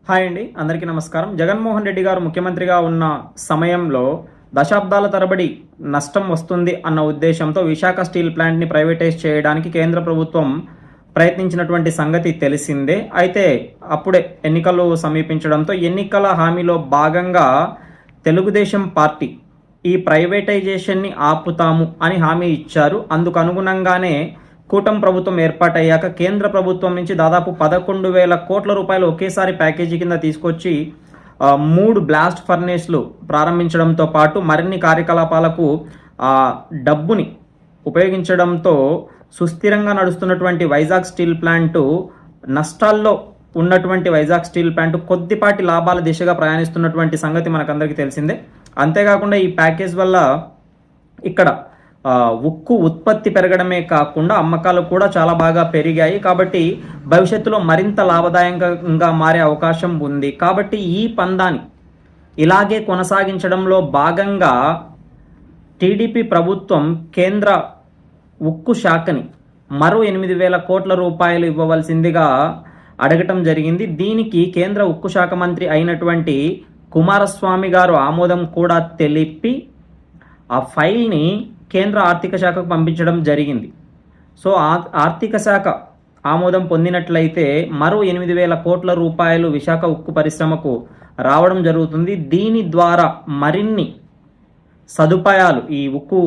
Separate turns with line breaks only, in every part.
Hi అండి, అందరికీ నమస్కారం. జగన్మోహన్ రెడ్డి గారు ముఖ్యమంత్రిగా ఉన్న సమయంలో దశాబ్దాల తరబడి నష్టం వస్తుంది అన్న ఉద్దేశంతో విశాఖ స్టీల్ ప్లాంట్ని ప్రైవేటైజ్ చేయడానికి కేంద్ర ప్రభుత్వం ప్రయత్నించినటువంటి సంగతి తెలిసిందే. అయితే అప్పుడే ఎన్నికలు సమీపించడంతో ఎన్నికల హామీలో భాగంగా తెలుగుదేశం పార్టీ ఈ ప్రైవేటైజేషన్ని ఆపుతాము అని హామీ ఇచ్చారు. అందుకు అనుగుణంగానే కూటమి ప్రభుత్వం ఏర్పాటయ్యాక కేంద్ర ప్రభుత్వం నుంచి దాదాపు 11,000 కోట్ల రూపాయలు ఒకేసారి ప్యాకేజీ కింద తీసుకొచ్చి 3 బ్లాస్ట్ ఫర్నేస్లు ప్రారంభించడంతో పాటు మరిన్ని కార్యకలాపాలకు డబ్బుని ఉపయోగించడంతో సుస్థిరంగా నడుస్తున్నటువంటి వైజాగ్ స్టీల్ ప్లాంటు నష్టాల్లో ఉన్నటువంటి వైజాగ్ స్టీల్ ప్లాంట్ కొద్దిపాటి లాభాల దిశగా ప్రయాణిస్తున్నటువంటి సంగతి మనకందరికీ తెలిసిందే. అంతేకాకుండా ఈ ప్యాకేజ్ వల్ల ఇక్కడ ఉక్కు ఉత్పత్తి పెరగడమే కాకుండా అమ్మకాలు కూడా చాలా బాగా పెరిగాయి. కాబట్టి భవిష్యత్తులో మరింత లాభదాయకంగా మారే అవకాశం ఉంది. కాబట్టి ఈ పందాన్ని ఇలాగే కొనసాగించడంలో భాగంగా టీడీపీ ప్రభుత్వం కేంద్ర ఉక్కు శాఖని మరో 8,000 కోట్ల రూపాయలు ఇవ్వవలసిందిగా అడగటం జరిగింది. దీనికి కేంద్ర ఉక్కు శాఖ మంత్రి అయినటువంటి కుమారస్వామి గారు ఆమోదం కూడా తెలిపి ఆ ఫైల్ని కేంద్ర ఆర్థిక శాఖకు పంపించడం జరిగింది. సో ఆర్థిక శాఖ ఆమోదం పొందినట్లయితే మరో 8,000 కోట్ల రూపాయలు విశాఖ ఉక్కు పరిశ్రమకు రావడం జరుగుతుంది. దీని ద్వారా మరిన్ని సదుపాయాలు ఈ ఉక్కు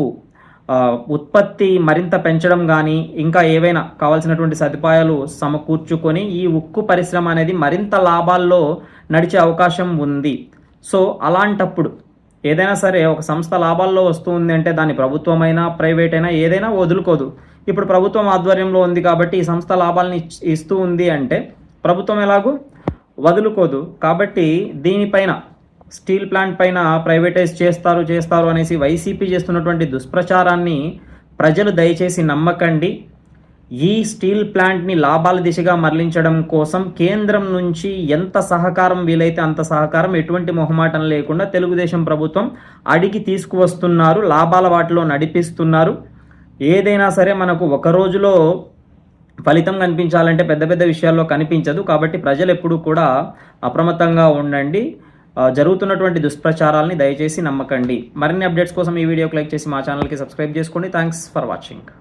ఉత్పత్తి మరింత పెంచడం కానీ ఇంకా ఏవైనా కావాల్సినటువంటి సదుపాయాలు సమకూర్చుకొని ఈ ఉక్కు పరిశ్రమ అనేది మరింత లాభాల్లో నడిచే అవకాశం ఉంది. సో అలాంటప్పుడు ఏదైనా సరే ఒక సంస్థ లాభాల్లో వస్తుంది అంటే దాన్ని ప్రభుత్వమైనా ప్రైవేట్ అయినా ఏదైనా వదులుకోదు. ఇప్పుడు ప్రభుత్వం ఆధ్వర్యంలో ఉంది కాబట్టి ఈ సంస్థ లాభాలని ఇస్తూ ఉంది అంటే ప్రభుత్వం ఎలాగూ వదులుకోదు. కాబట్టి దీనిపైన స్టీల్ ప్లాంట్ పైన ప్రైవేటైజ్ చేస్తారు అనేసి వైసీపీ చేస్తున్నటువంటి దుష్ప్రచారాన్ని ప్రజలు దయచేసి నమ్మకండి. ఈ స్టీల్ ప్లాంట్ని లాభాల దిశగా మరలించడం కోసం కేంద్రం నుంచి ఎంత సహకారం వీలైతే అంత సహకారం ఎటువంటి మొహమాటం లేకుండా తెలుగుదేశం ప్రభుత్వం అడిగి తీసుకువస్తున్నారు. లాభాల వాటిలో నడిపిస్తున్నారు. ఏదైనా సరే మనకు ఒక రోజులో ఫలితం కనిపించాలంటే పెద్ద పెద్ద విషయాల్లో కనిపించదు. కాబట్టి ప్రజలు ఎప్పుడూ కూడా అప్రమత్తంగా ఉండండి. జరుగుతున్నటువంటి దుష్ప్రచారాలని దయచేసి నమ్మకండి. మరిన్ని అప్డేట్స్ కోసం ఈ వీడియోకి లైక్ చేసి మా ఛానల్కి సబ్స్క్రైబ్ చేసుకోండి. Thanks for watching.